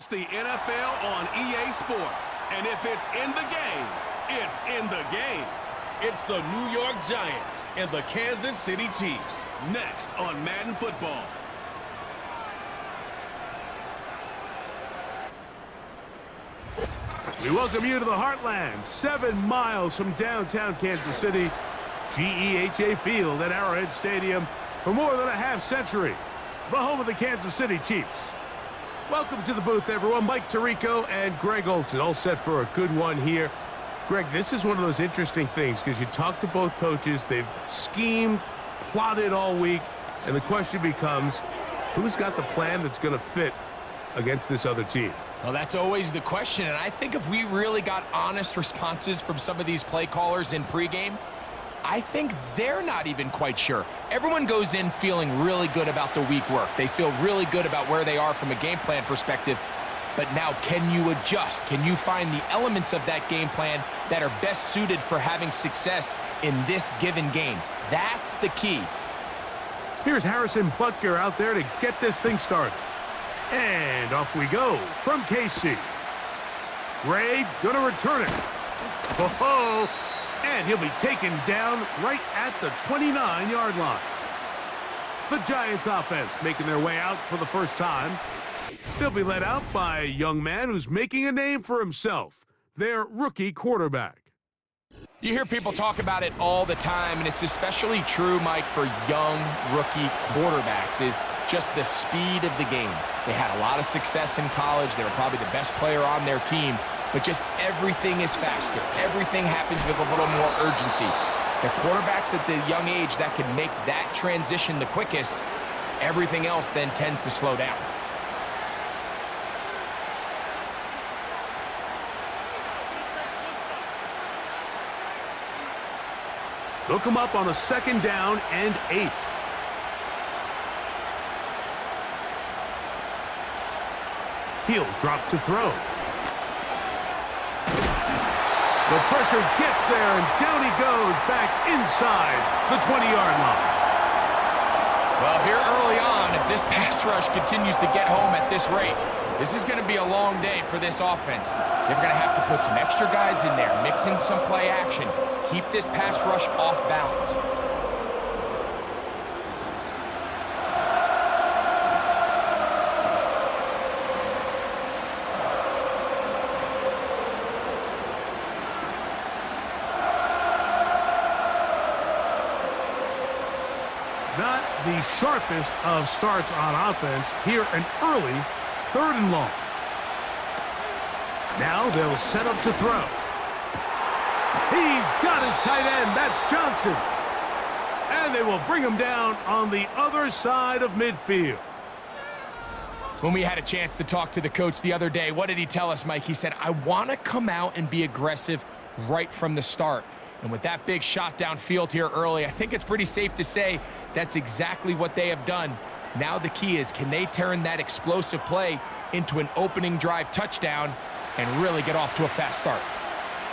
It's the NFL on EA Sports, and if it's in the game, it's in the game. It's the New York Giants and the Kansas City Chiefs, next on Madden Football. We welcome you to the Heartland, 7 miles from downtown Kansas City, GEHA Field at Arrowhead Stadium for more than a half-century, the home of the Kansas City Chiefs. Welcome to the booth, everyone. Mike Tirico and Greg Olson, all set for a good one here. Greg, this is one of those interesting things because you talk to both coaches. They've schemed, plotted all week, and the question becomes, who's got the plan that's going to fit against this other team? Well, that's always the question, and I think if we really got honest responses from some of these play callers in pregame, I think they're not even quite sure. Everyone goes in feeling really good about the week work. They feel really good about where they are from a game plan perspective. But now, can you adjust? Can you find the elements of that game plan that are best suited for having success in this given game? That's the key. Here's Harrison Butker out there to get this thing started. And off we go from KC. Ray gonna return it. Oh-ho! And he'll be taken down right at the 29-yard line. The Giants offense making their way out for the first time. They'll be led out by a young man who's making a name for himself, their rookie quarterback. You hear people talk about it all the time, and it's especially true, Mike, for young rookie quarterbacks, is just the speed of the game. They had a lot of success in college. They were probably the best player on their team. But just everything is faster. Everything happens with a little more urgency. The quarterbacks at the young age that can make that transition the quickest, everything else then tends to slow down. Look him up on a 2nd down and 8. He'll drop to throw. The pressure gets there, and down he goes back inside the 20-yard line. Well, here early on, if this pass rush continues to get home at this rate, this is going to be a long day for this offense. They're going to have to put some extra guys in there, mix in some play action, keep this pass rush off balance. Not the sharpest of starts on offense. Here an early 3rd and long. Now they'll set up to throw. He's got his tight end. That's Jaxson. And they will bring him down on the other side of midfield. When we had a chance to talk to the coach the other day, what did he tell us, Mike? He said, I want to come out and be aggressive right from the start. And with that big shot downfield here early, I think it's pretty safe to say that's exactly what they have done. Now the key is, can they turn that explosive play into an opening drive touchdown and really get off to a fast start?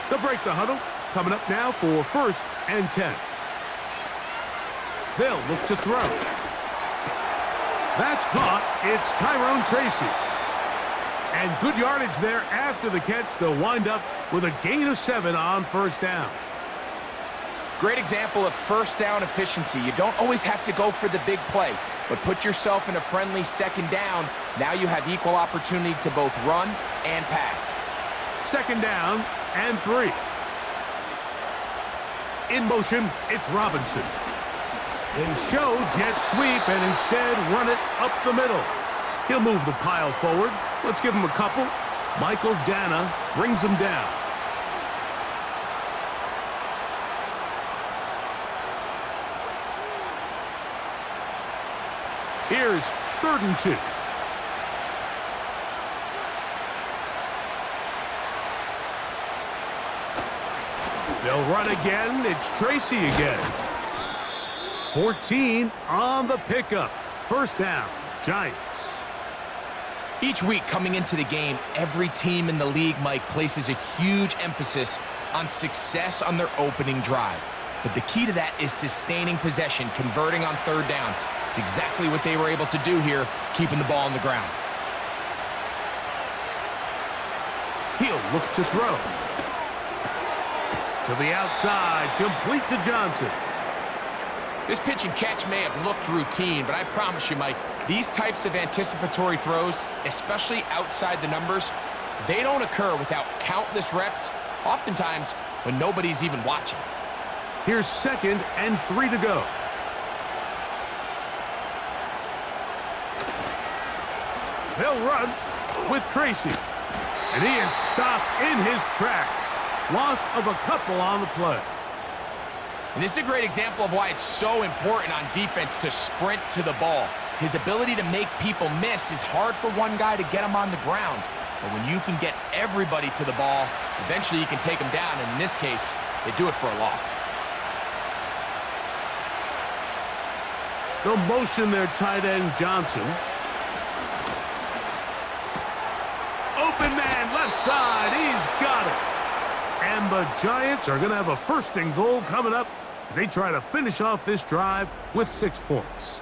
They'll break the huddle. Coming up now for 1st and 10. They'll look to throw. That's caught. It's Tyrone Tracy. And good yardage there after the catch. They'll wind up with a gain of 7 on 1st down. Great example of 1st down efficiency. You don't always have to go for the big play, but put yourself in a friendly 2nd down. Now you have equal opportunity to both run and pass. 2nd down and 3. In motion, it's Robinson. They show jet sweep and instead run it up the middle. He'll move the pile forward. Let's give him a couple. Michael Dana brings him down. Here's 3rd and 2. They'll run again. It's Tracy again. 14 on the pickup. 1st down, Giants. Each week coming into the game, every team in the league, Mike, places a huge emphasis on success on their opening drive. But the key to that is sustaining possession, converting on 3rd down. It's exactly what they were able to do here, keeping the ball on the ground. Look to throw. To the outside, complete to Jaxson. This pitch and catch may have looked routine, but I promise you, Mike, these types of anticipatory throws, especially outside the numbers, they don't occur without countless reps, oftentimes when nobody's even watching. Here's 2nd and 3 to go. They'll run with Tracy. And he is stopped in his tracks. Loss of a couple on the play. And this is a great example of why it's so important on defense to sprint to the ball. His ability to make people miss is hard for one guy to get him on the ground. But when you can get everybody to the ball, eventually you can take them down. And in this case, they do it for a loss. They'll motion their tight end, Jaxson. Open man, left side. He's got it. And the Giants are going to have a 1st and goal coming up as they try to finish off this drive with 6 points.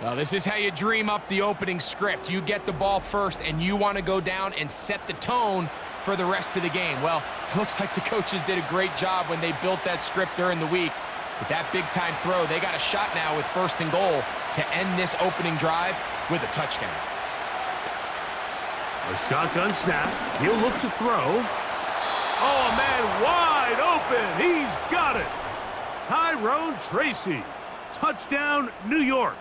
Well, this is how you dream up the opening script. You get the ball first, and you want to go down and set the tone for the rest of the game. Well, it looks like the coaches did a great job when they built that script during the week. With that big-time throw, they got a shot now with 1st and goal to end this opening drive with a touchdown. A shotgun snap. He'll look to throw. Oh, man, wide open. He's got it. Tyrone Tracy. Touchdown, New York.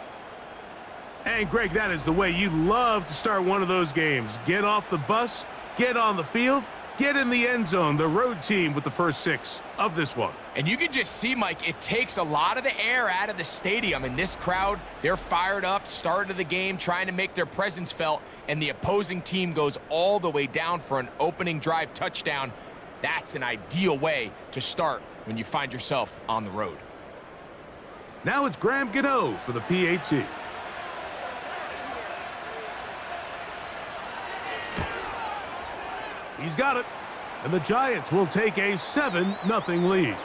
And, Greg, that is the way you love to start one of those games. Get off the bus, get on the field, get in the end zone. The road team with the first 6 of this one. And you can just see, Mike, it takes a lot of the air out of the stadium. And this crowd, they're fired up, start of the game, trying to make their presence felt. And the opposing team goes all the way down for an opening drive touchdown. That's an ideal way to start when you find yourself on the road. Now it's Graham Gano for the PAT. He's got it. And the Giants will take a 7-0 lead.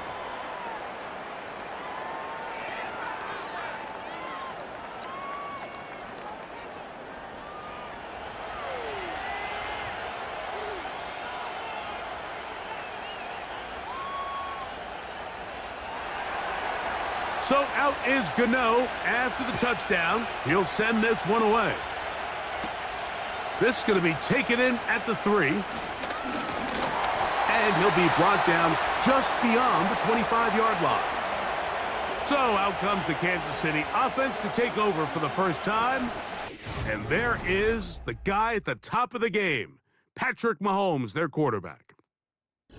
So out is Gano after the touchdown. He'll send this one away. This is going to be taken in at the 3. And he'll be brought down just beyond the 25-yard line. So out comes the Kansas City offense to take over for the first time. And there is the guy at the top of the game, Patrick Mahomes, their quarterback.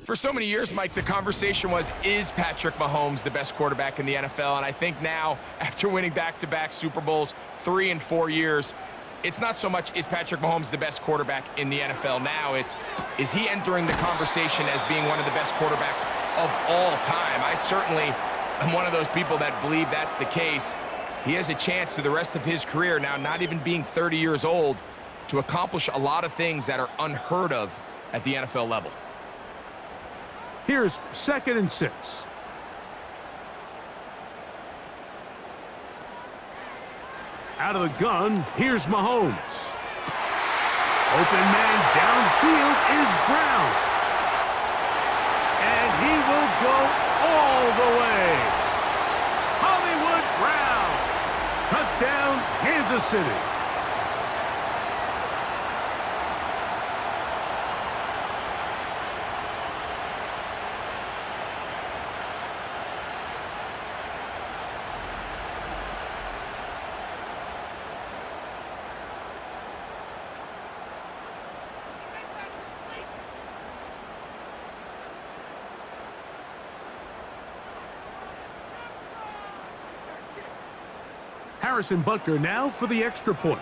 For so many years, Mike, the conversation was, is Patrick Mahomes the best quarterback in the NFL? And I think now, after winning back-to-back Super Bowls 3 and 4 years, it's not so much, is Patrick Mahomes the best quarterback in the NFL now? It's, is he entering the conversation as being one of the best quarterbacks of all time? I certainly am one of those people that believe that's the case. He has a chance through the rest of his career, now not even being 30 years old, to accomplish a lot of things that are unheard of at the NFL level. Here's 2nd and 6. Out of the gun, here's Mahomes. Open man downfield is Brown. And he will go all the way. Hollywood Brown. Touchdown, Kansas City. Harrison Butker now for the extra point.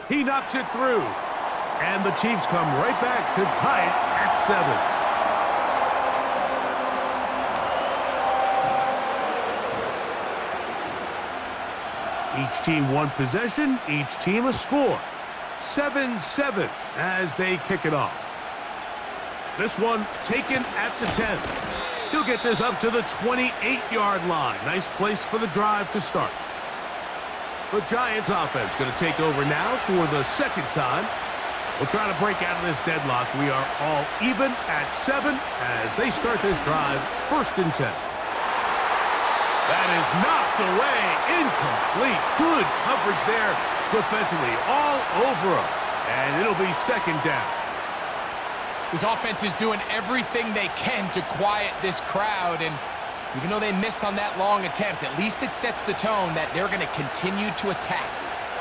He knocks it through. And the Chiefs come right back to tie it at 7. Each team one possession, each team a score. 7-7 as they kick it off. This one taken at the 10. He'll get this up to the 28-yard line. Nice place for the drive to start. The Giants offense going to take over now for the second time. We'll try to break out of this deadlock. We are all even at 7 as they start this drive, 1st and 10. That is knocked away, incomplete. Good coverage there defensively, all over him. And it'll be 2nd down. This offense is doing everything they can to quiet this crowd, and even though they missed on that long attempt, at least it sets the tone that they're going to continue to attack.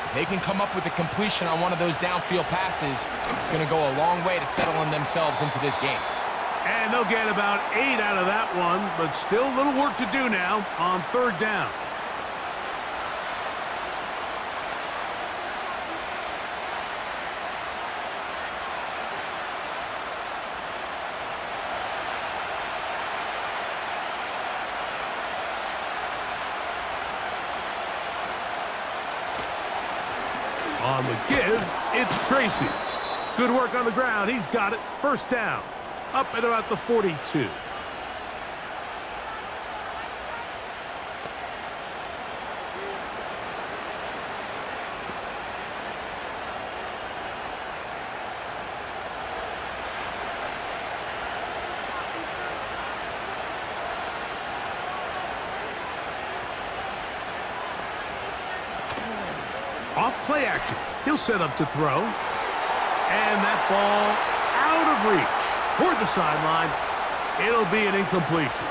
If they can come up with a completion on one of those downfield passes, it's going to go a long way to settling themselves into this game. And they'll get about 8 out of that one, but still a little work to do now on 3rd down. On the give, it's Tracy. Good work on the ground. He's got it. 1st down. Up at about the 42. Off play action. He'll set up to throw. And that ball out of reach. Toward the sideline. It'll be an incompletion.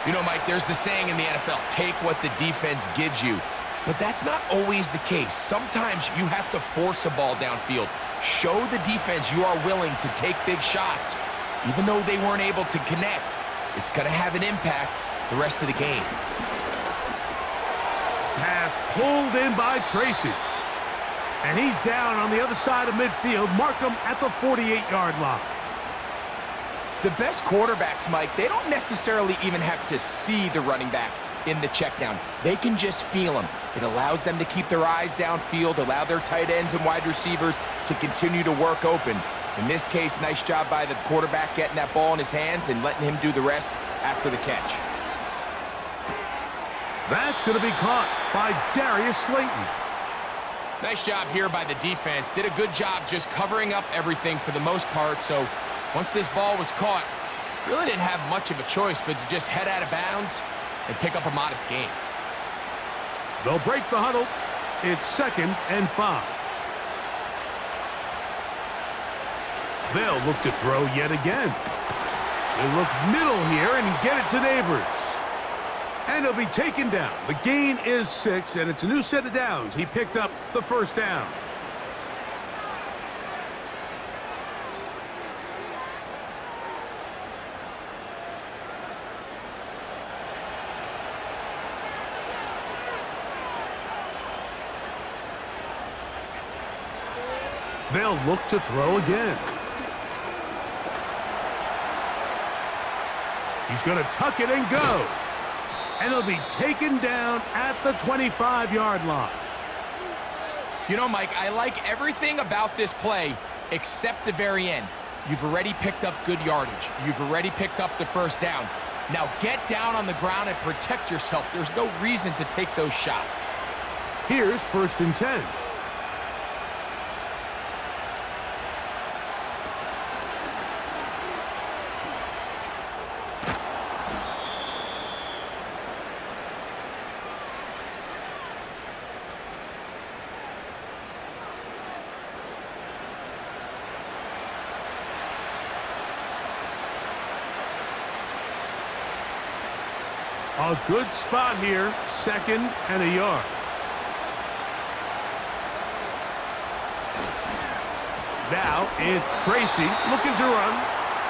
You know, Mike, there's the saying in the NFL, take what the defense gives you. But that's not always the case. Sometimes you have to force a ball downfield. Show the defense you are willing to take big shots. Even though they weren't able to connect, it's going to have an impact the rest of the game. Pass pulled in by Tracy. And he's down on the other side of midfield. Mark him at the 48-yard line. The best quarterbacks, Mike, they don't necessarily even have to see the running back in the check down. They can just feel him. It allows them to keep their eyes downfield, allow their tight ends and wide receivers to continue to work open. In this case, nice job by the quarterback getting that ball in his hands and letting him do the rest after the catch. That's going to be caught by Darius Slayton. Nice job here by the defense. Did a good job just covering up everything for the most part. So once this ball was caught, really didn't have much of a choice but to just head out of bounds and pick up a modest gain. They'll break the huddle. It's 2nd and 5. They'll look to throw yet again. They'll look middle here and get it to Neighbors. And he'll be taken down. The gain is 6, and it's a new set of downs. He picked up the 1st down. They'll look to throw again. He's going to tuck it and go. And he'll be taken down at the 25-yard line. You know, Mike, I like everything about this play except the very end. You've already picked up good yardage. You've already picked up the 1st down. Now get down on the ground and protect yourself. There's no reason to take those shots. Here's 1st and 10. A good spot here, 2nd and a yard. Now it's Tracy looking to run.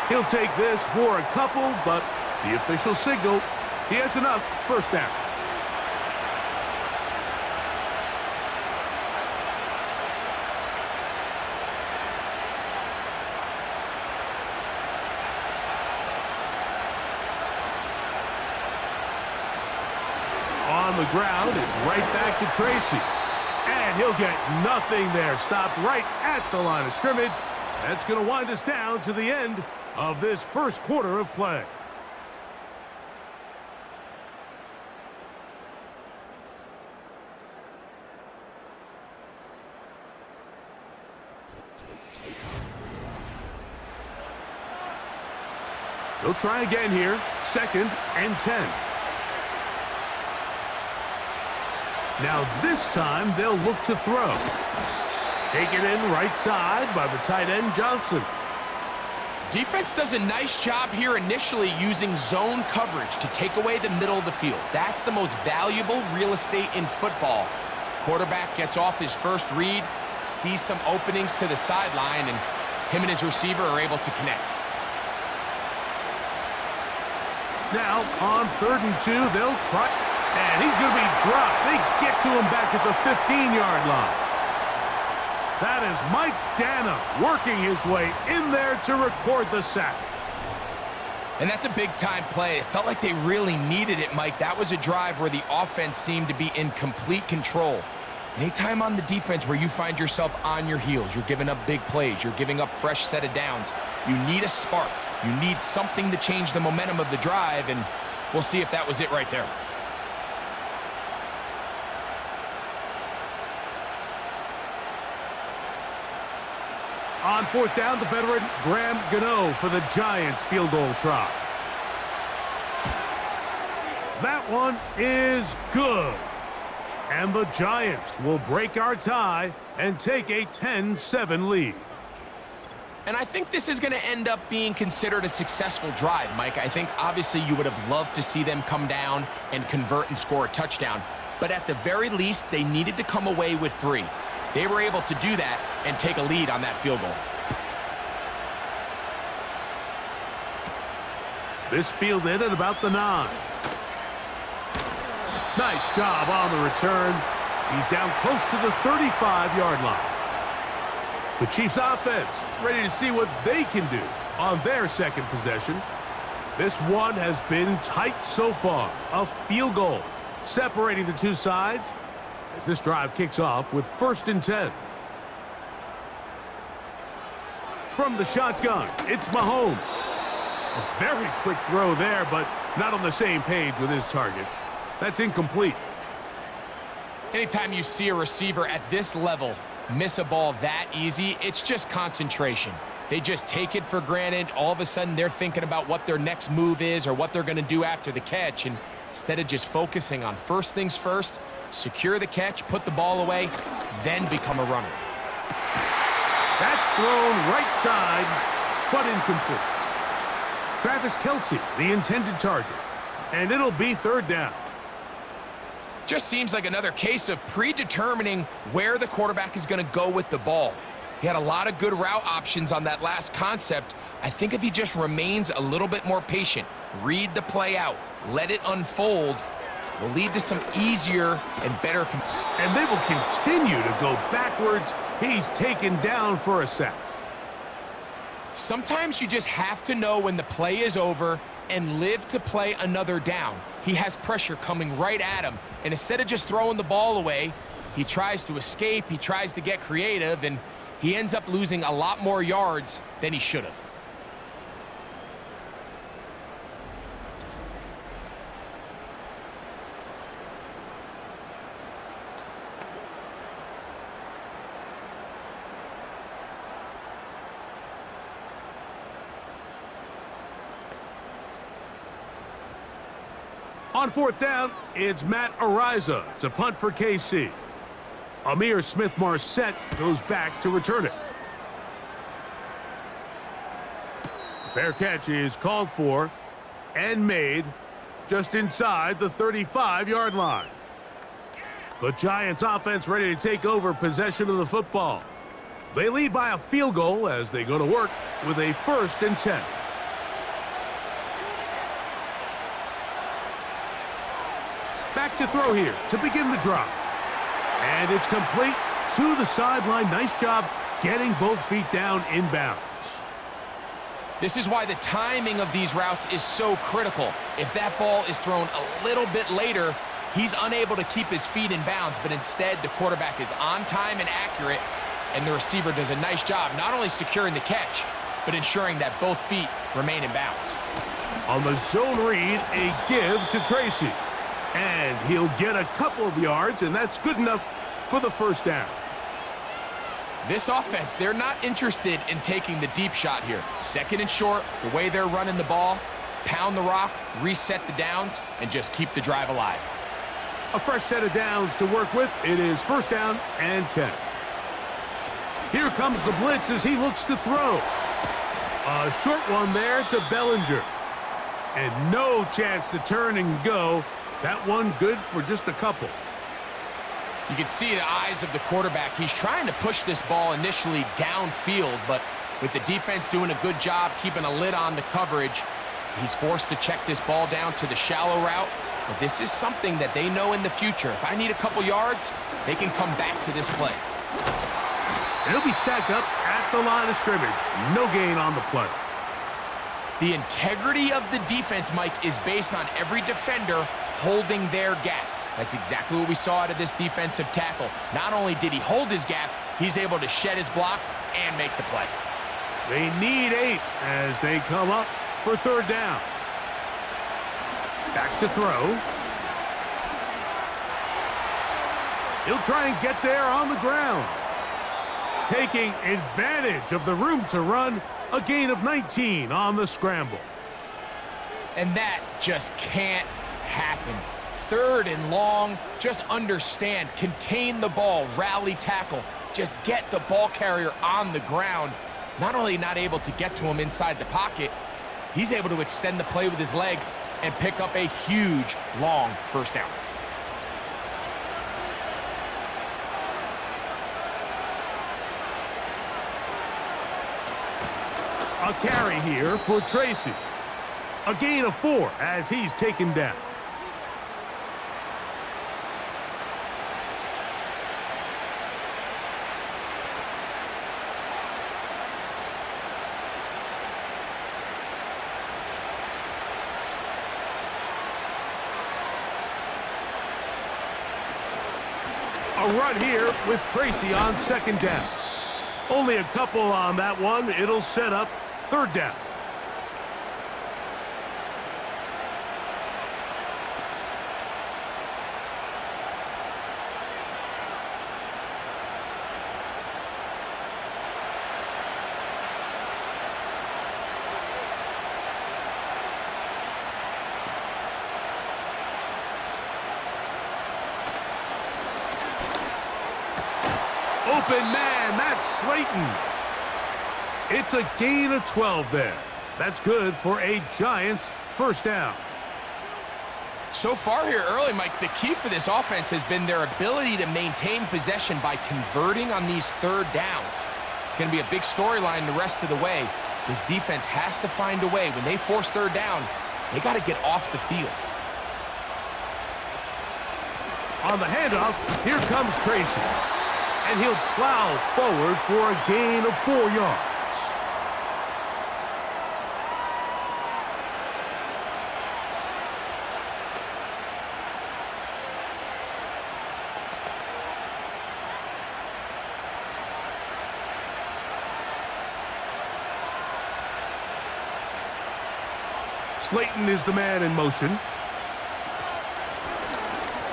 He'll take this for a couple, but the official signal, he has enough. 1st down. On the ground, it's right back to Tracy. And he'll get nothing there. Stopped right at the line of scrimmage. That's going to wind us down to the end of this 1st quarter of play. They'll try again here. 2nd and 10. Now this time they'll look to throw. Taken in right side by the tight end, Jaxson. Defense does a nice job here initially using zone coverage to take away the middle of the field. That's the most valuable real estate in football. Quarterback gets off his first read, sees some openings to the sideline, and him and his receiver are able to connect. Now on 3rd and 2, they'll try. And he's going to be dropped. They get to him back at the 15-yard line. That is Mike Dana working his way in there to record the sack. And that's a big-time play. It felt like they really needed it, Mike. That was a drive where the offense seemed to be in complete control. Anytime on the defense where you find yourself on your heels, you're giving up big plays, you're giving up fresh set of downs, you need a spark. You need something to change the momentum of the drive, and we'll see if that was it right there. On 4th down, the veteran Graham Gano for the Giants field goal try. That one is good. And the Giants will break our tie and take a 10-7 lead. And I think this is going to end up being considered a successful drive, Mike. I think obviously you would have loved to see them come down and convert and score a touchdown. But at the very least, they needed to come away with 3. They were able to do that and take a lead on that field goal. This fielded at about the 9. Nice job on the return. He's down close to the 35-yard line. The Chiefs offense ready to see what they can do on their 2nd possession. This one has been tight so far. A field goal separating the two sides as this drive kicks off with 1st and 10. From the shotgun, it's Mahomes. A very quick throw there, but not on the same page with his target. That's incomplete. Anytime you see a receiver at this level miss a ball that easy, it's just concentration. They just take it for granted. All of a sudden, they're thinking about what their next move is or what they're going to do after the catch. And instead of just focusing on first things first, secure the catch, put the ball away, then become a runner. That's thrown right side, but incomplete. Travis Kelce, the intended target. And it'll be 3rd down. Just seems like another case of predetermining where the quarterback is going to go with the ball. He had a lot of good route options on that last concept. I think if he just remains a little bit more patient, read the play out, let it unfold, will lead to some easier and better. And they will continue to go backwards. He's taken down for a sack. Sometimes you just have to know when the play is over and live to play another down. He has pressure coming right at him, and instead of just throwing the ball away, he tries to escape, he tries to get creative, and he ends up losing a lot more yards than he should have. On 4th down, it's Matt Ariza to punt for KC. Amir Smith-Marset goes back to return it. Fair catch is called for and made just inside the 35-yard line. The Giants offense ready to take over possession of the football. They lead by a field goal as they go to work with a 1st and 10. Back to throw here to begin the drive. And it's complete to the sideline. Nice job getting both feet down inbounds. This is why the timing of these routes is so critical. If that ball is thrown a little bit later, he's unable to keep his feet in bounds, but instead the quarterback is on time and accurate, and the receiver does a nice job not only securing the catch, but ensuring that both feet remain in bounds. On the zone read, a give to Tracy. And he'll get a couple of yards, and that's good enough for the 1st down. This offense, they're not interested in taking the deep shot here. Second and short, the way they're running the ball, pound the rock, reset the downs, and just keep the drive alive. A fresh set of downs to work with. It is first down and 10. Here comes the blitz as he looks to throw. A short one there to Bellinger. And no chance to turn and go. That one good for just a couple. You can see the eyes of the quarterback. He's trying to push this ball initially downfield, but with the defense doing a good job keeping a lid on the coverage, he's forced to check this ball down to the shallow route. But this is something that they know in the future. If I need a couple yards, they can come back to this play. And he'll be stacked up at the line of scrimmage. No gain on the play. The integrity of the defense, Mike, is based on every defender holding their gap. That's exactly what we saw out of this defensive tackle. Not only did he hold his gap, he's able to shed his block and make the play. They need 8 as they come up for third down. Back to throw. He'll try and get there on the ground. Taking advantage of the room to run, a gain of 19 on the scramble. And that just can't happen. Third and long, just understand, contain the ball, rally tackle, just get the ball carrier on the ground. Not only not able to get to him inside the pocket, he's able to extend the play with his legs and pick up a huge, long first down. A carry here for Tracy. A gain of 4 as he's taken down. A run here with Tracy on second down. Only a couple on that one. It'll set up third down. Open man, that's Slayton. It's a gain of 12 there. That's good for a Giants first down. So far here early, Mike, the key for this offense has been their ability to maintain possession by converting on these third downs. It's going to be a big storyline the rest of the way. This defense has to find a way. When they force third down, they got to get off the field. On the handoff, here comes Tracy. And he'll plow forward for a gain of 4 yards. Slayton is the man in motion.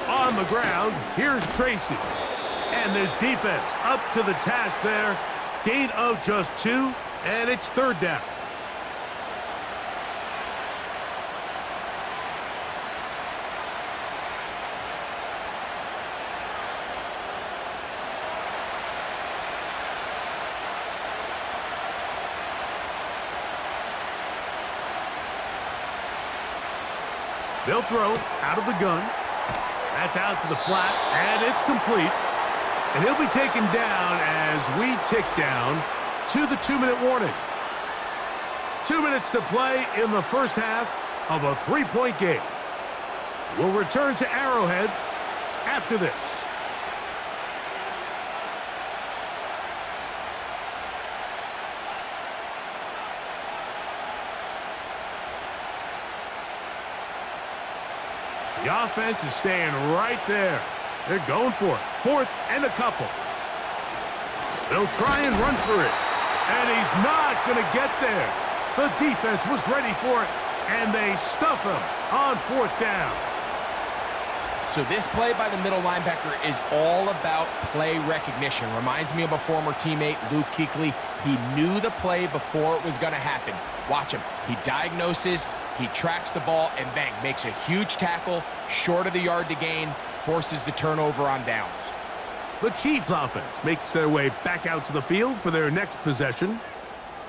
On the ground, here's Tracy. And this defense up to the task there. Gain of just 2, and it's third down. They'll throw out of the gun. That's out to the flat, and it's complete. And he'll be taken down as we tick down to the 2-minute warning. 2 minutes to play in the first half of a 3-point game. We'll return to Arrowhead after this. The offense is staying right there. They're going for it. Fourth and a couple. They'll try and run for it. And he's not going to get there. The defense was ready for it, and they stuff him on fourth down. So this play by the middle linebacker is all about play recognition. Reminds me of a former teammate, Luke Kuechly. He knew the play before it was going to happen. Watch him. He diagnoses, he tracks the ball, and bang, makes a huge tackle, short of the yard to gain, forces the turnover on downs. The Chiefs offense makes their way back out to the field for their next possession.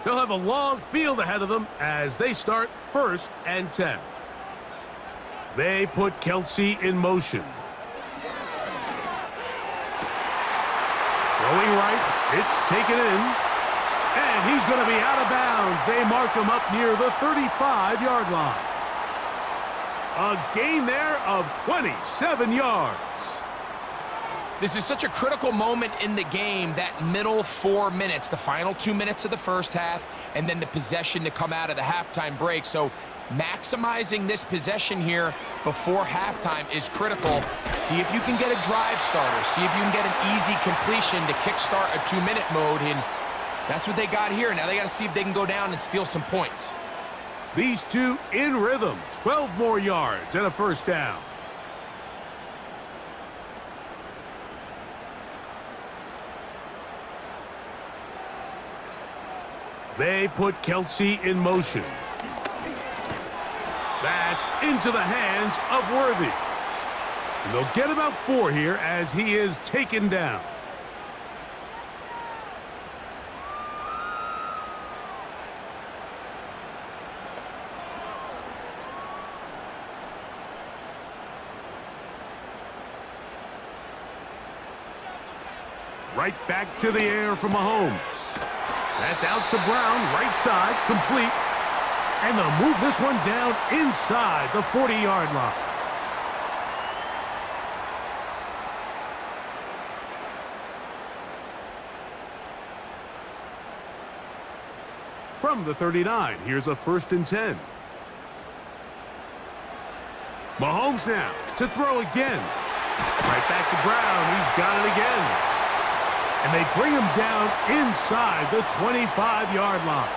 They'll have a long field ahead of them as they start 1st and 10. They put Kelsey in motion. Throwing right, it's taken in. And he's going to be out of bounds. They mark him up near the 35-yard line. A gain there of 27 yards. This is such a critical moment in the game, that middle 4 minutes, the final 2 minutes of the first half, and then the possession to come out of the halftime break. So maximizing this possession here before halftime is critical. See if you can get a drive starter. See if you can get an easy completion to kickstart a 2-minute mode, and that's what they got here. Now they got to see if they can go down and steal some points. These two in rhythm, 12 more yards and a first down. They put Kelsey in motion. That's into the hands of Worthy. And they'll get about 4 here as he is taken down. Right back to the air for Mahomes. That's out to Brown, right side, complete. And they'll move this one down inside the 40-yard line. From the 39, here's a 1st and 10. Mahomes now to throw again. Right back to Brown. He's got it again. And they bring him down inside the 25-yard line.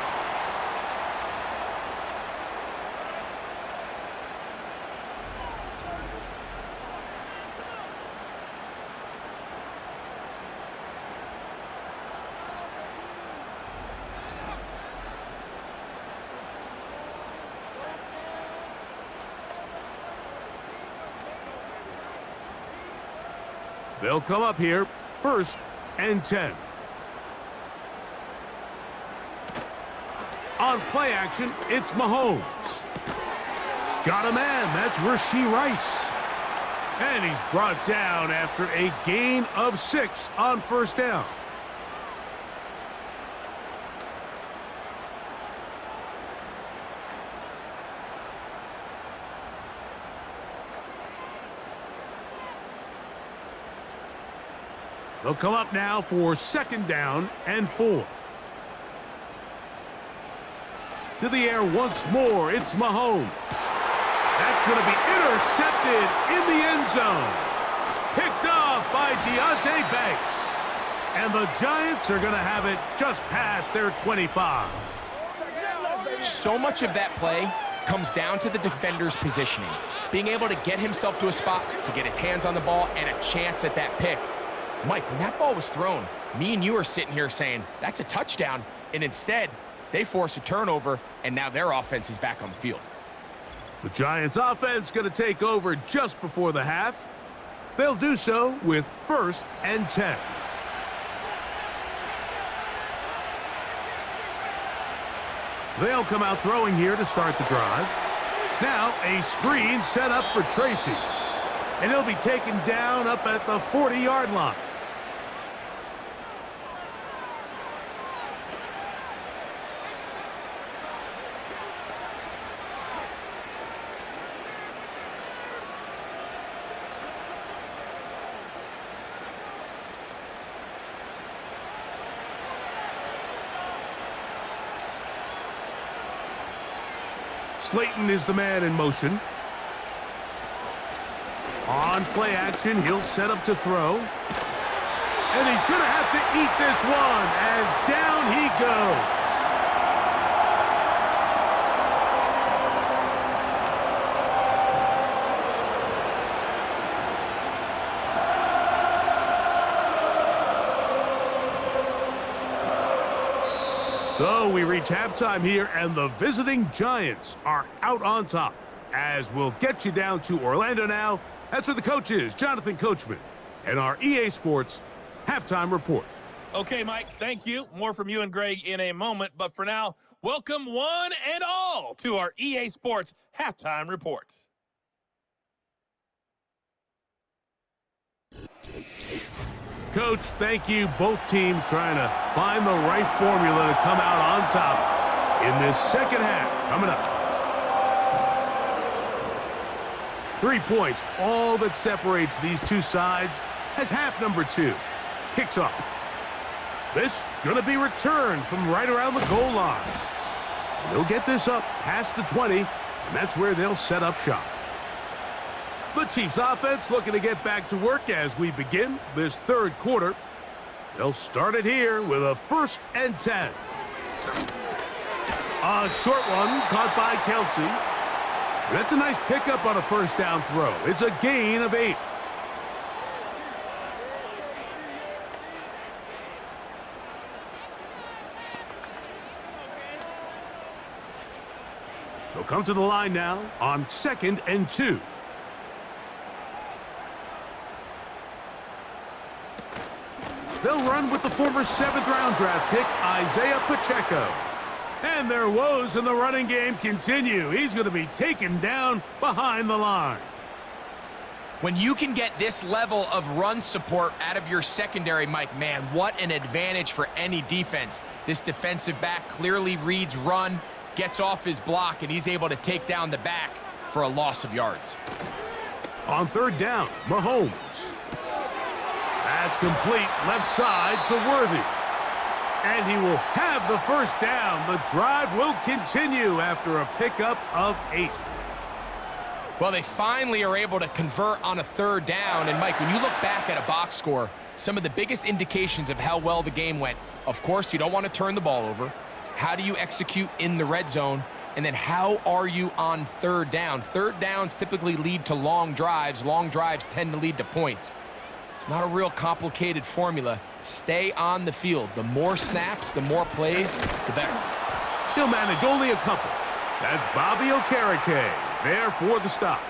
They'll come up here, 1st and 10. On play action, it's Mahomes. Got a man, that's Rashee Rice. And he's brought down after a gain of 6 on 1st down. They'll come up now for 2nd down and 4. To the air once more, it's Mahomes. That's going to be intercepted in the end zone. Picked off by Deonte Banks. And the Giants are going to have it just past their 25. So much of that play comes down to the defender's positioning. Being able to get himself to a spot to get his hands on the ball and a chance at that pick. Mike, when that ball was thrown, me and you are sitting here saying, that's a touchdown. And instead, they force a turnover, and now their offense is back on the field. The Giants offense going to take over just before the half. They'll do so with 1st and 10. They'll come out throwing here to start the drive. Now a screen set up for Tracy. And he'll be taken down up at the 40-yard line. Slayton is the man in motion. On play action, he'll set up to throw. And he's going to have to eat this one as down he goes. So we reach halftime here, and the visiting Giants are out on top. As we'll get you down to Orlando now, that's where the coach is, Jonathan Coachman, and our EA Sports Halftime Report. Okay, Mike, thank you. More from you and Greg in a moment. But for now, welcome one and all to our EA Sports Halftime Report. Coach, thank you. Both teams trying to find the right formula to come out on top in this second half. Coming up. 3 points, all that separates these two sides as half number 2 kicks off. This going to be returned from right around the goal line. And they'll get this up past the 20, and that's where they'll set up shop. The Chiefs offense looking to get back to work as we begin this third quarter. They'll start it here with a 1st and 10. A short one caught by Kelsey. That's a nice pickup on a 1st down throw. It's a gain of 8. They'll come to the line now on 2nd and 2. They'll run with the former 7th-round draft pick, Isaiah Pacheco. And their woes in the running game continue. He's going to be taken down behind the line. When you can get this level of run support out of your secondary, Mike, man, what an advantage for any defense. This defensive back clearly reads run, gets off his block, and he's able to take down the back for a loss of yards. On 3rd down, Mahomes. That's complete left side to Worthy. And he will have the 1st down. The drive will continue after a pickup of 8. Well, they finally are able to convert on a 3rd down. And, Mike, when you look back at a box score, some of the biggest indications of how well the game went, of course, you don't want to turn the ball over. How do you execute in the red zone? And then how are you on 3rd down? 3rd downs typically lead to long drives. Long drives tend to lead to points. It's not a real complicated formula. Stay on the field. The more snaps, the more plays, the better. He'll manage only a couple. That's Bobby Okereke there for the stop.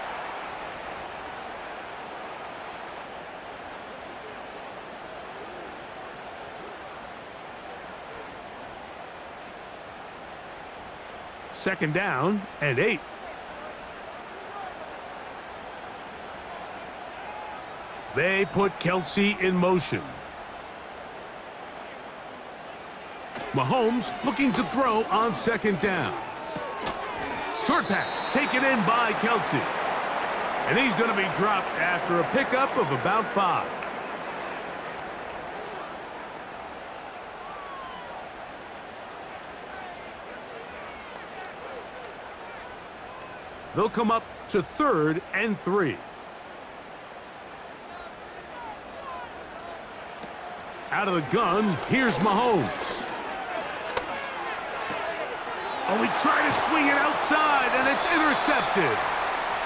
Second down and 8. They put Kelsey in motion. Mahomes looking to throw on 2nd down. Short pass taken in by Kelsey. And he's going to be dropped after a pickup of about 5. They'll come up to 3rd and 3. Out of the gun, here's Mahomes. Oh, we try to swing it outside, and it's intercepted.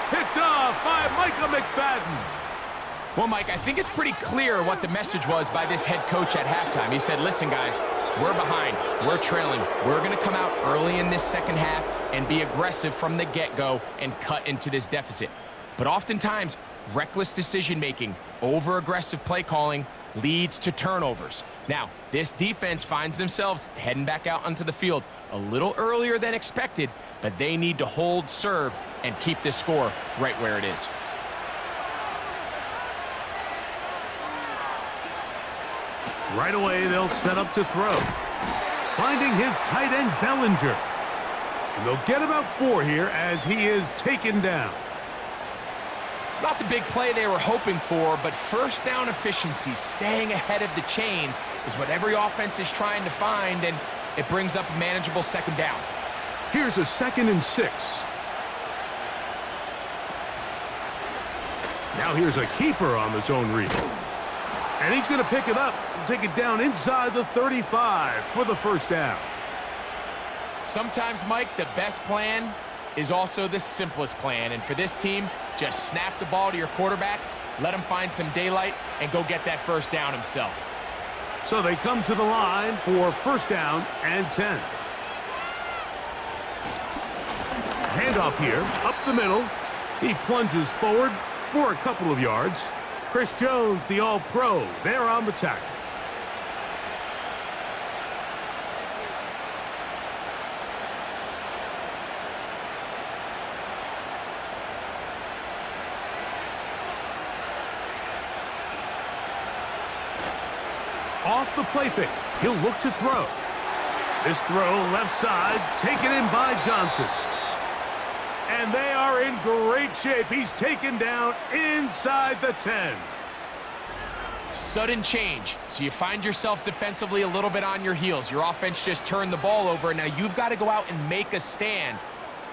Picked off by Micah McFadden. Well, Mike, I think it's pretty clear what the message was by this head coach at halftime. He said, listen, guys, we're behind. We're trailing. We're going to come out early in this second half and be aggressive from the get-go and cut into this deficit. But oftentimes, reckless decision-making, over-aggressive play calling leads to turnovers. Now, this defense finds themselves heading back out onto the field a little earlier than expected, but they need to hold serve and keep this score right where it is. Right away, they'll set up to throw. Finding his tight end, Bellinger. And they'll get about 4 here as he is taken down. It's not the big play they were hoping for, but 1st down efficiency, staying ahead of the chains, is what every offense is trying to find, and it brings up a manageable 2nd down. Here's a 2nd and 6. Now here's a keeper on the zone read. And he's going to pick it up and take it down inside the 35 for the 1st down. Sometimes, Mike, the best plan is also the simplest plan. And for this team, just snap the ball to your quarterback, let him find some daylight, and go get that 1st down himself. So they come to the line for 1st down and 10. Handoff here, up the middle. He plunges forward for a couple of yards. Chris Jones, the All-Pro, there on the tackle. Off the play fake, he'll look to throw. This throw left side, taken in by Jaxson. And they are in great shape. He's taken down inside the 10. Sudden change. So you find yourself defensively a little bit on your heels. Your offense just turned the ball over, and now you've got to go out and make a stand.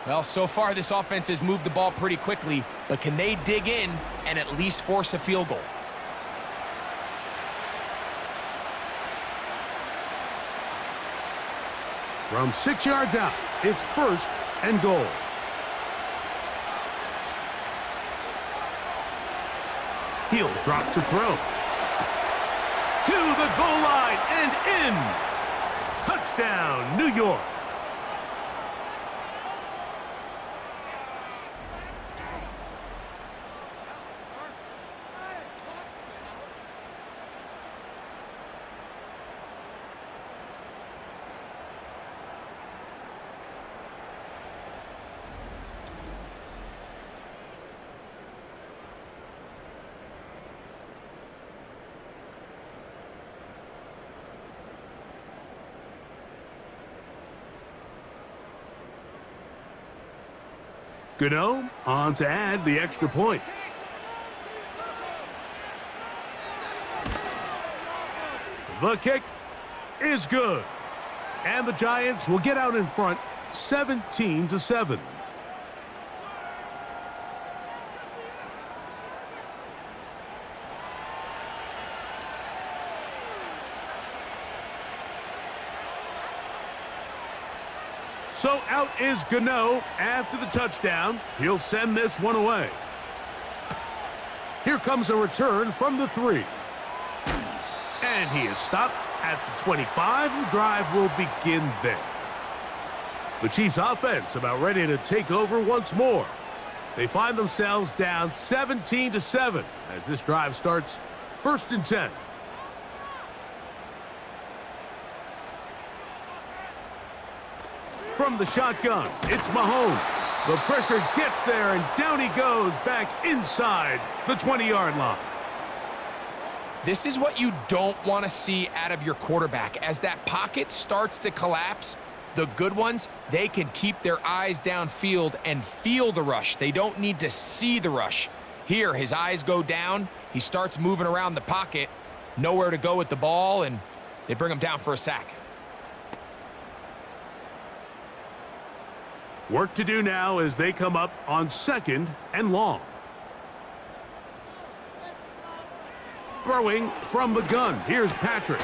Well, so far this offense has moved the ball pretty quickly, but can they dig in and at least force a field goal? From 6 yards out, it's 1st and goal. He'll drop to throw. To the goal line and in. Touchdown, New York. Gano on to add the extra point. The kick is good. And the Giants will get out in front 17-7. So out is Gano after the touchdown. He'll send this one away. Here comes a return from the 3. And he is stopped at the 25. The drive will begin there. The Chiefs offense about ready to take over once more. They find themselves down 17-7 as this drive starts 1st and 10. From the shotgun, it's Mahomes. The pressure gets there, and down he goes back inside the 20-yard line. This is what you don't want to see out of your quarterback. As that pocket starts to collapse, the good ones, they can keep their eyes downfield and feel the rush. They don't need to see the rush. Here, his eyes go down. He starts moving around the pocket, nowhere to go with the ball, and they bring him down for a sack. Work to do now as they come up on 2nd and long. Throwing from the gun. Here's Patrick.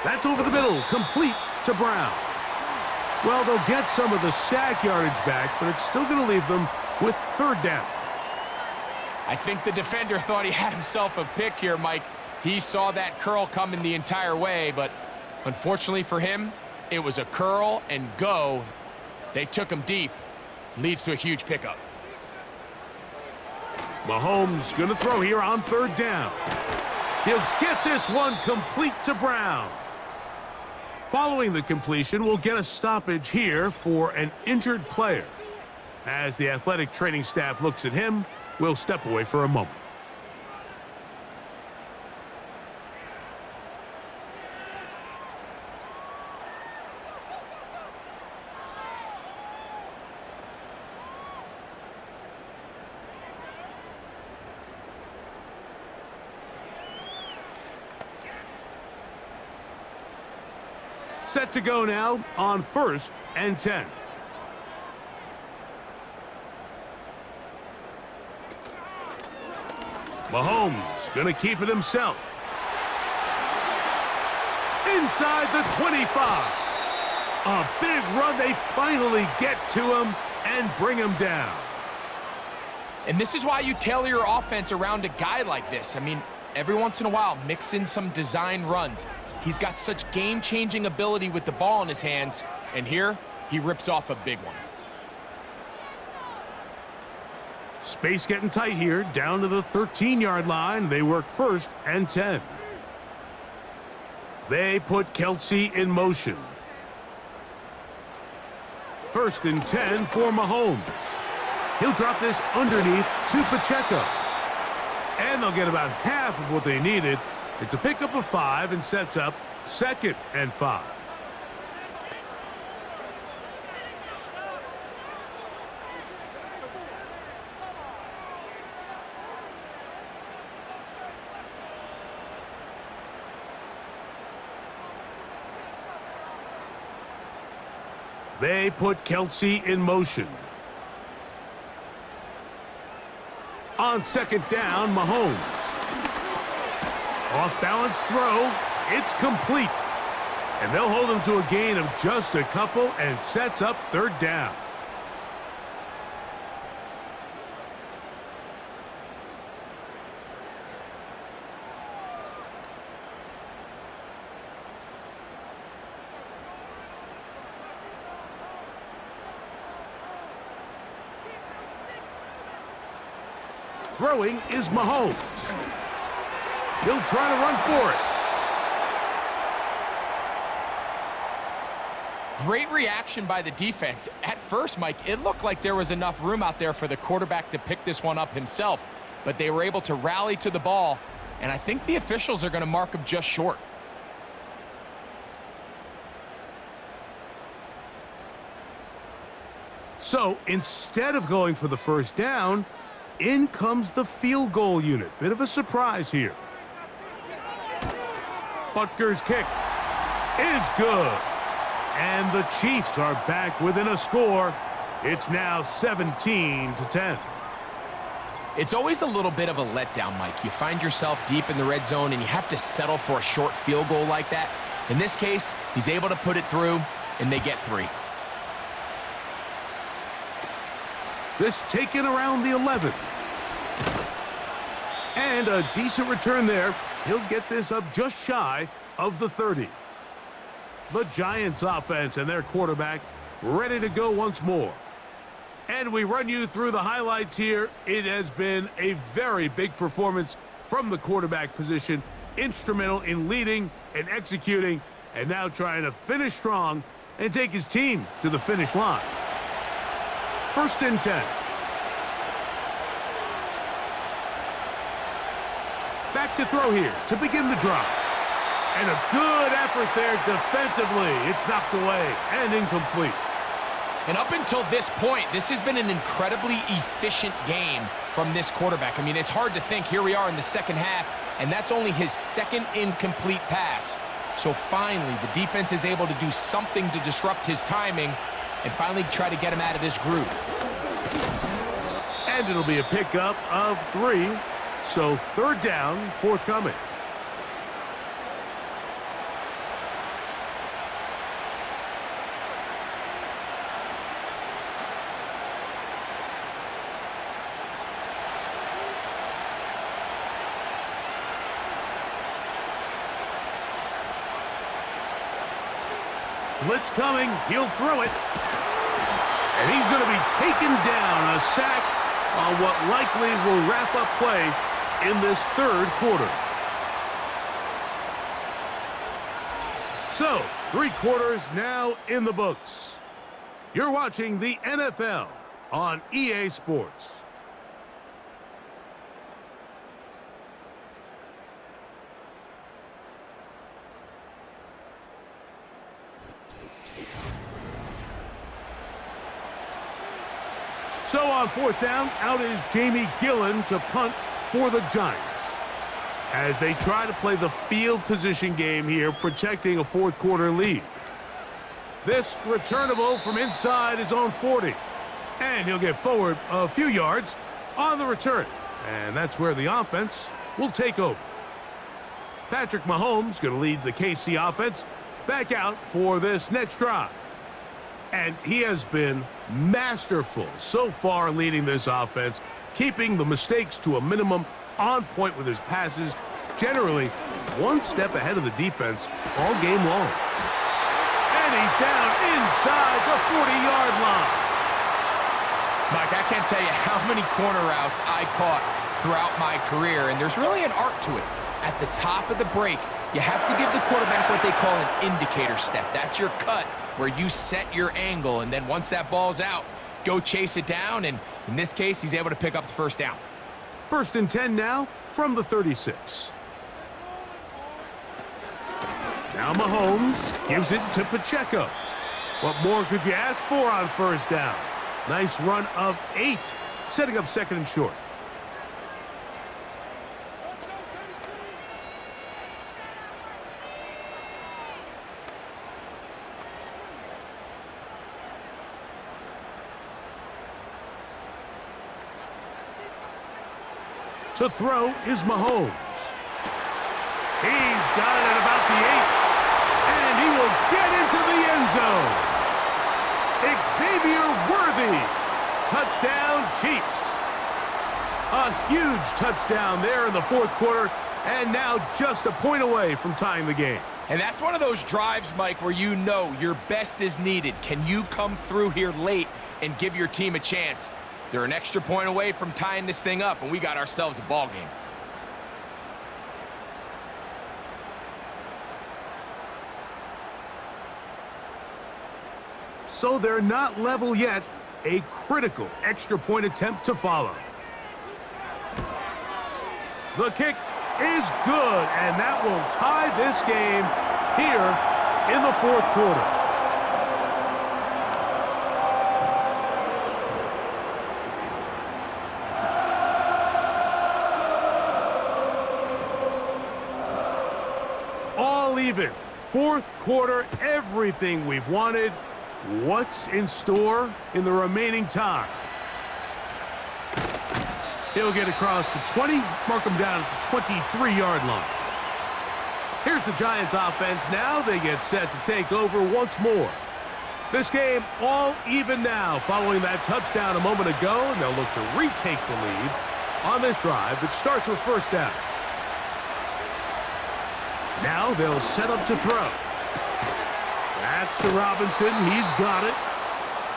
That's over the middle, complete to Brown. Well, they'll get some of the sack yardage back, but it's still going to leave them with 3rd down. I think the defender thought he had himself a pick here, Mike. He saw that curl coming the entire way, but unfortunately for him, it was a curl and go. They took him deep. Leads to a huge pickup. Mahomes going to throw here on 3rd down. He'll get this one complete to Brown. Following the completion, we'll get a stoppage here for an injured player. As the athletic training staff looks at him, we'll step away for a moment. Set to go now on 1st and 10. Mahomes going to keep it himself. Inside the 25. A big run. They finally get to him and bring him down. And this is why you tailor your offense around a guy like this. I mean, every once in a while, mix in some design runs. He's got such game-changing ability with the ball in his hands, and here he rips off a big one. Space getting tight here, down to the 13-yard line. They work 1st and 10. They put Kelsey in motion. 1st and 10 for Mahomes. He'll drop this underneath to Pacheco. And they'll get about half of what they needed. It's a pickup of 5 and sets up 2nd and 5. They put Kelsey in motion. On 2nd down, Mahomes. Off-balance throw. It's complete. And they'll hold him to a gain of just a couple and sets up 3rd down. Throwing is Mahomes. He'll try to run for it. Great reaction by the defense. At first, Mike, it looked like there was enough room out there for the quarterback to pick this one up himself, but they were able to rally to the ball, and I think the officials are going to mark him just short. So instead of going for the 1st down, in comes the field goal unit. Bit of a surprise here. Butker's kick is good. And the Chiefs are back within a score. It's now 17-10. It's always a little bit of a letdown, Mike. You find yourself deep in the red zone and you have to settle for a short field goal like that. In this case, he's able to put it through, and they get 3. This taken around the 11. And a decent return there. He'll get this up just shy of the 30. The Giants offense and their quarterback ready to go once more. And we run you through the highlights here. It has been a very big performance from the quarterback position. Instrumental in leading and executing, and now trying to finish strong and take his team to the finish line. 1st and 10. Back to throw here to begin the drive. And a good effort there defensively. It's knocked away and incomplete. And up until this point, this has been an incredibly efficient game from this quarterback. I mean, it's hard to think. Here we are in the 2nd half, and that's only his 2nd incomplete pass. So finally, the defense is able to do something to disrupt his timing and finally try to get him out of this groove. And it'll be a pickup of 3. So 3rd down forthcoming. Blitz coming. He'll throw it. And he's going to be taken down. A sack on what likely will wrap up play in this 3rd quarter. So, 3 quarters now in the books. You're watching the NFL on EA Sports. So on 4th down, out is Jamie Gillen to punt for the Giants. As they try to play the field position game here, protecting a 4th quarter lead. This returnable from inside his own 40. And he'll get forward a few yards on the return. And that's where the offense will take over. Patrick Mahomes going to lead the KC offense back out for this next drive. And he has been masterful so far leading this offense, keeping the mistakes to a minimum, on point with his passes, generally one step ahead of the defense all game long. And he's down inside the 40-yard line. Mike, I can't tell you how many corner routes I caught throughout my career, and there's really an art to it. At the top of the break, you have to give the quarterback what they call an indicator step. That's your cut where you set your angle, and then once that ball's out, go chase it down, and in this case, he's able to pick up the first down. 1st and 10 now from the 36. Now Mahomes gives it to Pacheco. What more could you ask for on 1st down? Nice run of 8, setting up 2nd and short. To throw is Mahomes. He's got it at about the 8, and he will get into the end zone. Xavier Worthy, touchdown Chiefs. A huge touchdown there in the 4th quarter, and now just a point away from tying the game. And that's one of those drives, Mike, where you know your best is needed. Can you come through here late and give your team a chance? They're an extra point away from tying this thing up, and we got ourselves a ball game. So they're not level yet. A critical extra point attempt to follow. The kick is good, and that will tie this game here in the 4th quarter. All even. 4th quarter, everything we've wanted. What's in store in the remaining time? He'll get across the 20, mark him down at the 23-yard line. Here's the Giants offense now. They get set to take over once more. This game all even now following that touchdown a moment ago, and they'll look to retake the lead on this drive that starts with 1st down. Now they'll set up to throw. That's to Robinson. He's got it.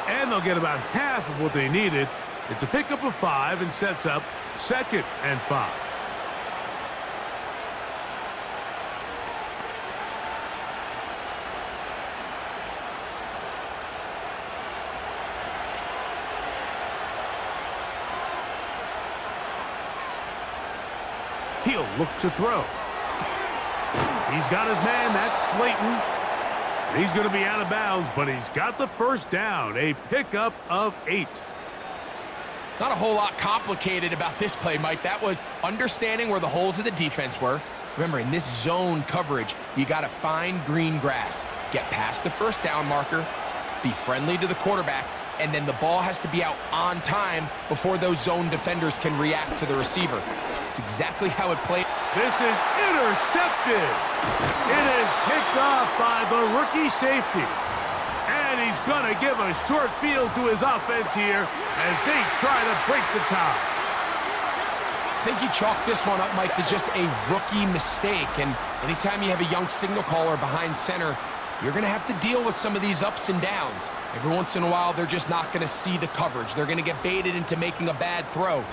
And they'll get about half of what they needed. It's a pickup of 5 and sets up 2nd and 5. He'll look to throw. He's got his man. That's Slayton. He's going to be out of bounds, but he's got the 1st down. A pickup of 8. Not a whole lot complicated about this play, Mike. That was understanding where the holes of the defense were. Remember, in this zone coverage, you got to find green grass. Get past the 1st down marker, be friendly to the quarterback, and then the ball has to be out on time before those zone defenders can react to the receiver. It's exactly how it played. This is intercepted. It is picked off by the rookie safety. And he's going to give a short field to his offense here as they try to break the tie. I think you chalk this one up, Mike, to just a rookie mistake. And anytime you have a young signal caller behind center, you're going to have to deal with some of these ups and downs. Every once in a while, they're just not going to see the coverage. They're going to get baited into making a bad throw.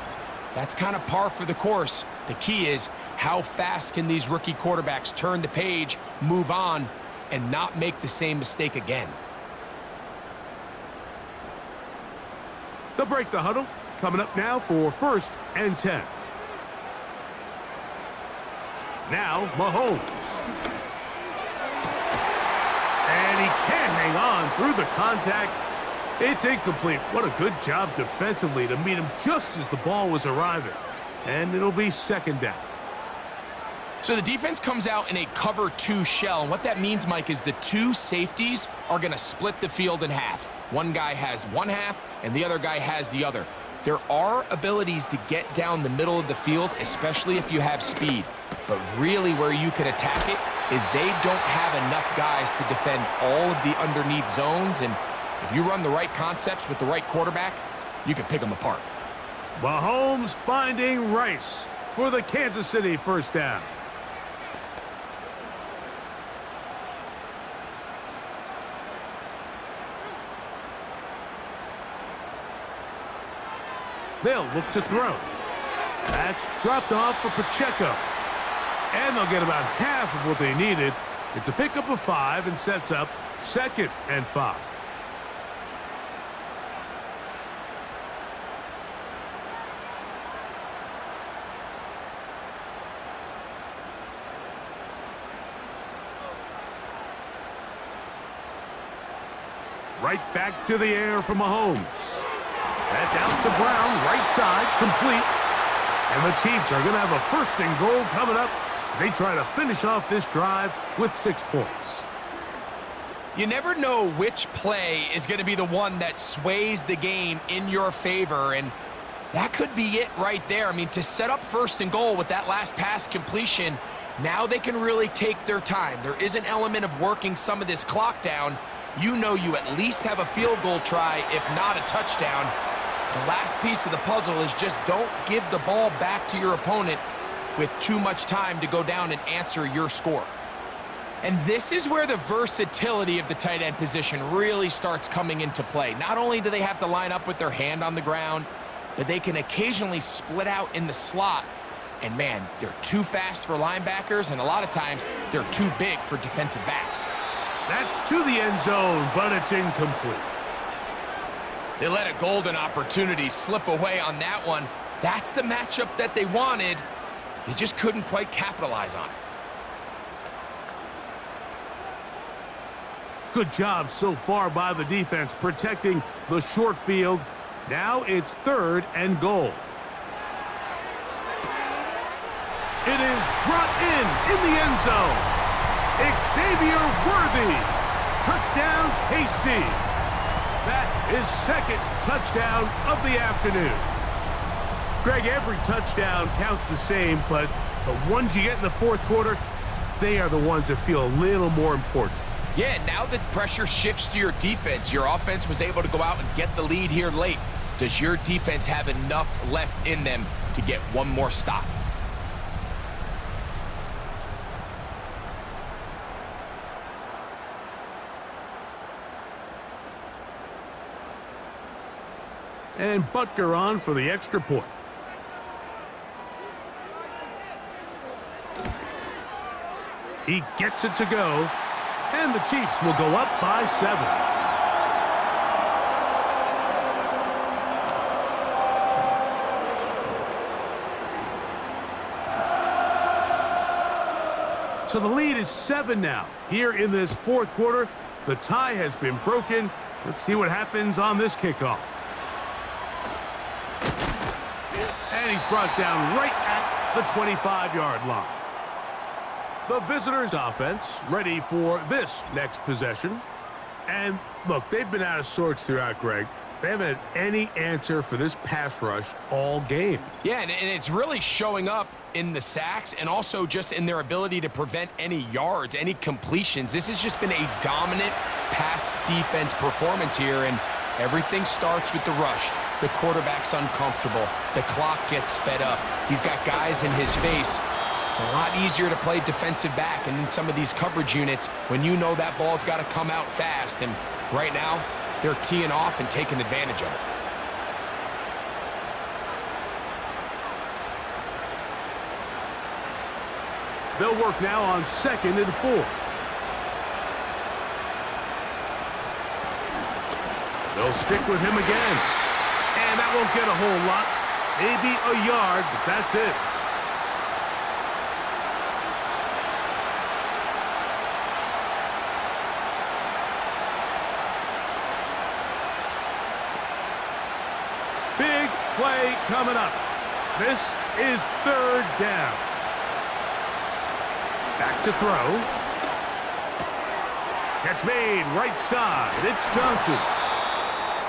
That's kind of par for the course. The key is how fast can these rookie quarterbacks turn the page, move on, and not make the same mistake again. They'll break the huddle. Coming up now for 1st and 10. Now Mahomes. And he can't hang on through the contact. It's incomplete. What a good job defensively to meet him just as the ball was arriving. And it'll be 2nd down. So the defense comes out in a cover 2 shell. And what that means, Mike, is the 2 safeties are going to split the field in half. One guy has one half, and the other guy has the other. There are abilities to get down the middle of the field, especially if you have speed. But really where you can attack it is they don't have enough guys to defend all of the underneath zones. And if you run the right concepts with the right quarterback, you can pick them apart. Mahomes finding Rice for the Kansas City 1st down. They'll look to throw. That's dropped off for Pacheco. And they'll get about half of what they needed. It's a pickup of 5 and sets up 2nd and 5. Right back to the air for Mahomes. That's out to Brown, right side, complete. And the Chiefs are going to have a 1st and goal coming up. They try to finish off this drive with 6 points. You never know which play is going to be the one that sways the game in your favor, and that could be it right there. I mean, to set up 1st and goal with that last pass completion, now they can really take their time. There is an element of working some of this clock down. You know you at least have a field goal try, if not a touchdown. The last piece of the puzzle is just don't give the ball back to your opponent with too much time to go down and answer your score. And this is where the versatility of the tight end position really starts coming into play. Not only do they have to line up with their hand on the ground, but they can occasionally split out in the slot. And man, they're too fast for linebackers, and a lot of times they're too big for defensive backs. That's to the end zone, but it's incomplete. They let a golden opportunity slip away on that one. That's the matchup that they wanted. They just couldn't quite capitalize on it. Good job so far by the defense protecting the short field. Now it's 3rd and goal. It is brought in the end zone. Xavier Worthy. Touchdown, KC. That is 2nd touchdown of the afternoon. Greg, every touchdown counts the same, but the ones you get in the 4th quarter, they are the ones that feel a little more important. Yeah, now the pressure shifts to your defense. Your offense was able to go out and get the lead here late. Does your defense have enough left in them to get one more stop? And Butker on for the extra point. He gets it to go, and the Chiefs will go up by 7. So the lead is 7 now. Here in this 4th quarter, the tie has been broken. Let's see what happens on this kickoff. And he's brought down right at the 25-yard line. The visitors' offense ready for this next possession. And look, they've been out of sorts throughout, Greg. They haven't had any answer for this pass rush all game. Yeah, and it's really showing up in the sacks and also just in their ability to prevent any yards, any completions. This has just been a dominant pass defense performance here, and everything starts with the rush. The quarterback's uncomfortable. The clock gets sped up. He's got guys in his face. It's a lot easier to play defensive back and in some of these coverage units when you know that ball's got to come out fast. And right now, they're teeing off and taking advantage of it. They'll work now on 2nd and 4. They'll stick with him again. And that won't get a whole lot. Maybe a yard, but that's it. Big play coming up. This is 3rd down. Back to throw. Catch made right side. It's Johnson.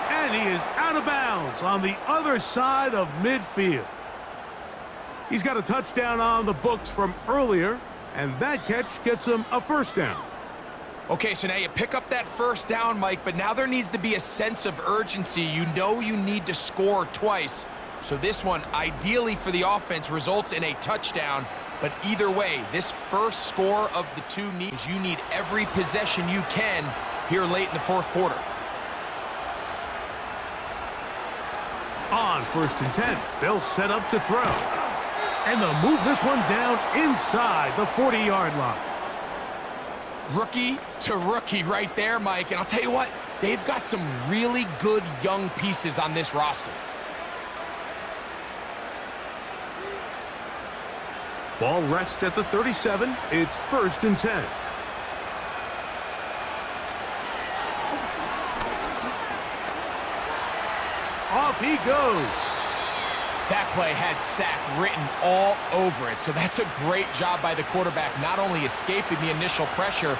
And he is out of bounds on the other side of midfield. He's got a touchdown on the books from earlier, and that catch gets him a 1st down. Okay, so now you pick up that 1st down, Mike, but now there needs to be a sense of urgency. You know you need to score twice. So this one, ideally for the offense, results in a touchdown. But either way, this first score of the 2 needs, you need every possession you can here late in the 4th quarter. On 1st and 10, they'll set up to throw. And they'll move this one down inside the 40-yard line. Rookie to rookie right there, Mike. And I'll tell you what, they've got some really good young pieces on this roster. Ball rests at the 37. It's 1st and 10. Off he goes. That play had sack written all over it, so that's a great job by the quarterback, not only escaping the initial pressure,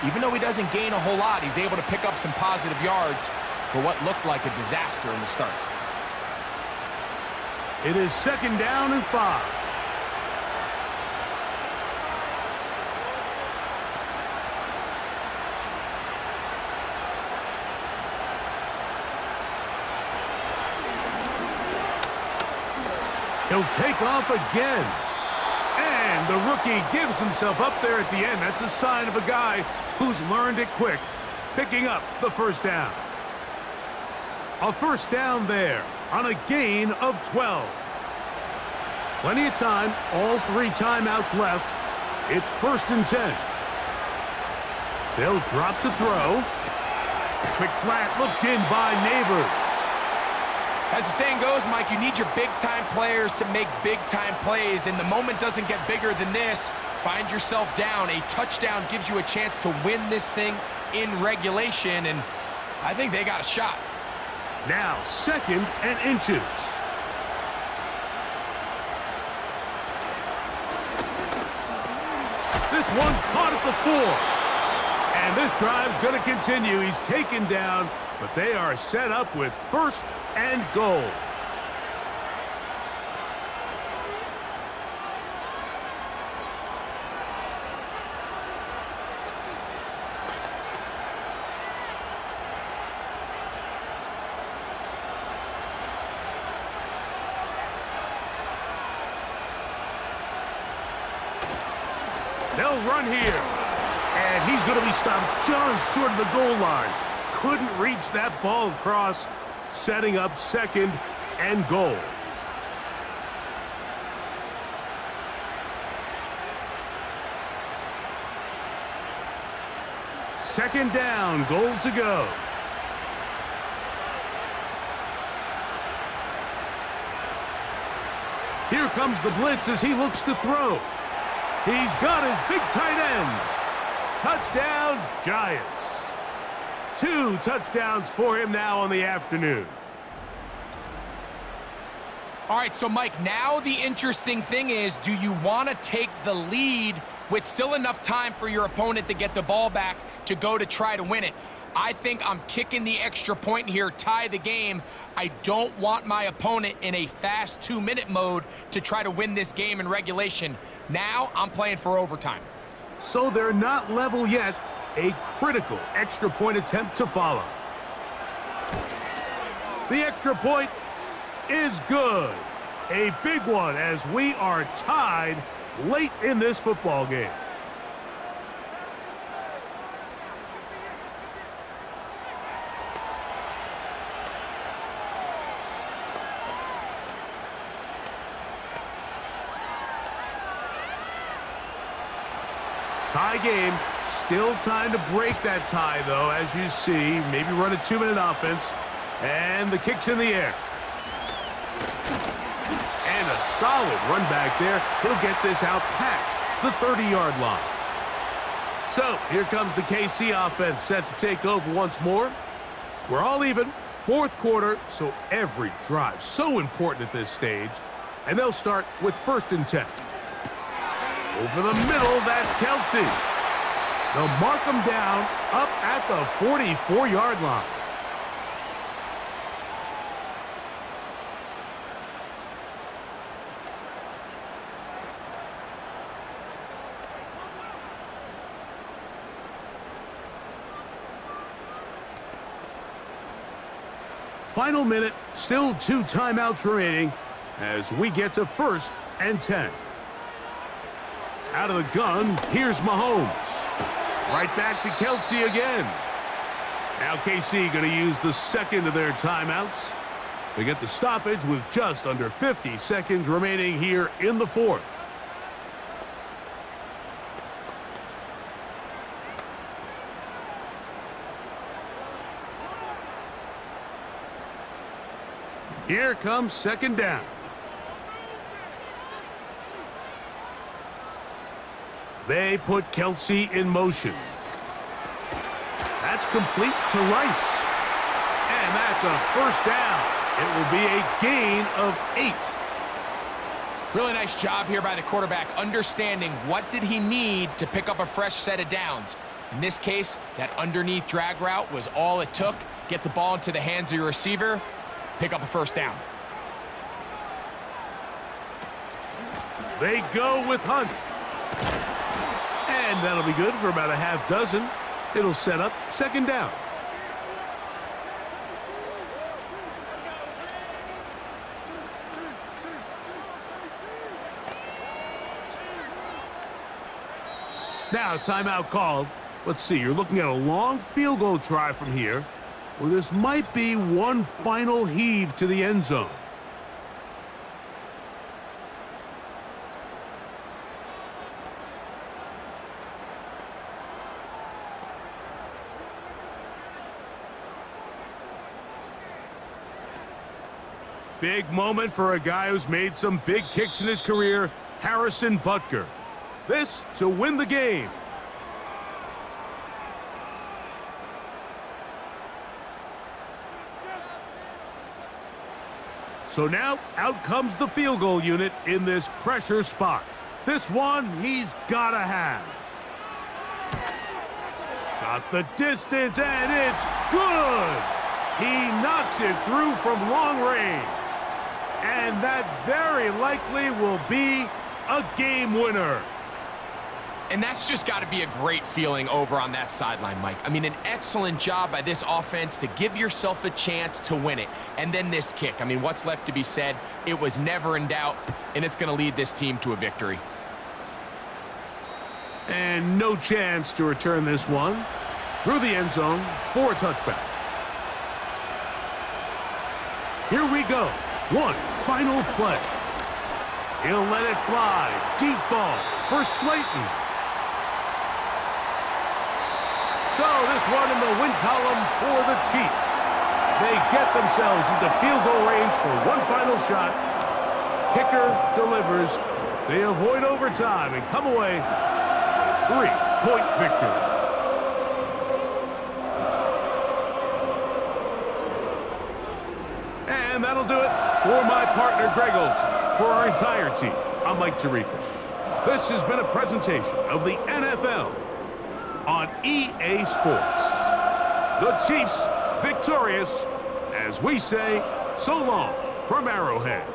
even though he doesn't gain a whole lot, he's able to pick up some positive yards for what looked like a disaster in the start. It is 2nd down and 5. He'll take off again. And the rookie gives himself up there at the end. That's a sign of a guy who's learned it quick, picking up the 1st down. A 1st down there on a gain of 12. Plenty of time, all 3 timeouts left. It's 1st and 10. They'll drop to throw. Quick slant looked in by Neighbors. As the saying goes, Mike, you need your big-time players to make big-time plays, and the moment doesn't get bigger than this. Find yourself down. A touchdown gives you a chance to win this thing in regulation, and I think they got a shot. Now 2nd and inches. This one caught at the 4. And this drive's going to continue. He's taken down, but they are set up with 1st and goal. They'll run here. And he's going to be stopped just short of the goal line. Couldn't reach that ball across, setting up 2nd and goal. Second down, goal to go. Here comes the blitz as he looks to throw. He's got his big tight end. Touchdown, Giants. 2 touchdowns for him now on the afternoon. All right, so Mike, now the interesting thing is, do you want to take the lead with still enough time for your opponent to get the ball back to go to try to win it? I think I'm kicking the extra point here, tie the game. I don't want my opponent in a fast 2-minute mode to try to win this game in regulation. Now I'm playing for overtime. So they're not level yet. A critical extra point attempt to follow. The extra point is good. A big one as we are tied late in this football game. Tie game. Still time to break that tie, though, as you see. Maybe run a 2-minute offense. And the kick's in the air. And a solid run back there. He'll get this out past the 30-yard line. So here comes the KC offense set to take over once more. We're all even. 4th quarter, so every drive so important at this stage. And they'll start with 1st and 10. Over the middle, that's Kelsey. They'll mark him down up at the 44-yard line. Final minute, still 2 timeouts remaining as we get to 1st and 10. Out of the gun, here's Mahomes. Right back to Kelsey again. Now KC going to use the 2nd of their timeouts. They get the stoppage with just under 50 seconds remaining here in the fourth. Here comes second down. They put Kelsey in motion. That's complete to Rice. And that's a first down. It will be a gain of 8. Really nice job here by the quarterback, understanding what did he need to pick up a fresh set of downs. In this case, that underneath drag route was all it took. Get the ball into the hands of your receiver, pick up a first down. They go with Hunt. And that'll be good for about a half dozen. It'll set up second down. Now, timeout called. Let's see, you're looking at a long field goal try from here, or this might be one final heave to the end zone. Big moment for a guy who's made some big kicks in his career, Harrison Butker. This to win the game. So now, out comes the field goal unit in this pressure spot. This one he's gotta have. Got the distance, and it's good! He knocks it through from long range. And that very likely will be a game winner. And that's just got to be a great feeling over on that sideline, Mike. I mean, an excellent job by this offense to give yourself a chance to win it. And then this kick. I mean, what's left to be said? It was never in doubt, and it's going to lead this team to a victory. And no chance to return this one through the end zone for a touchback. Here we go. One final play. He'll let it fly. Deep ball for Slayton. So this one in the win column for the Chiefs. They get themselves into field goal range for one final shot. Kicker delivers. They avoid overtime and come away with a 3-point victory. And that'll do it for my partner, Greg Olson. For our entire team, I'm Mike Tirico. This has been a presentation of the NFL on EA Sports. The Chiefs victorious, as we say, so long from Arrowhead.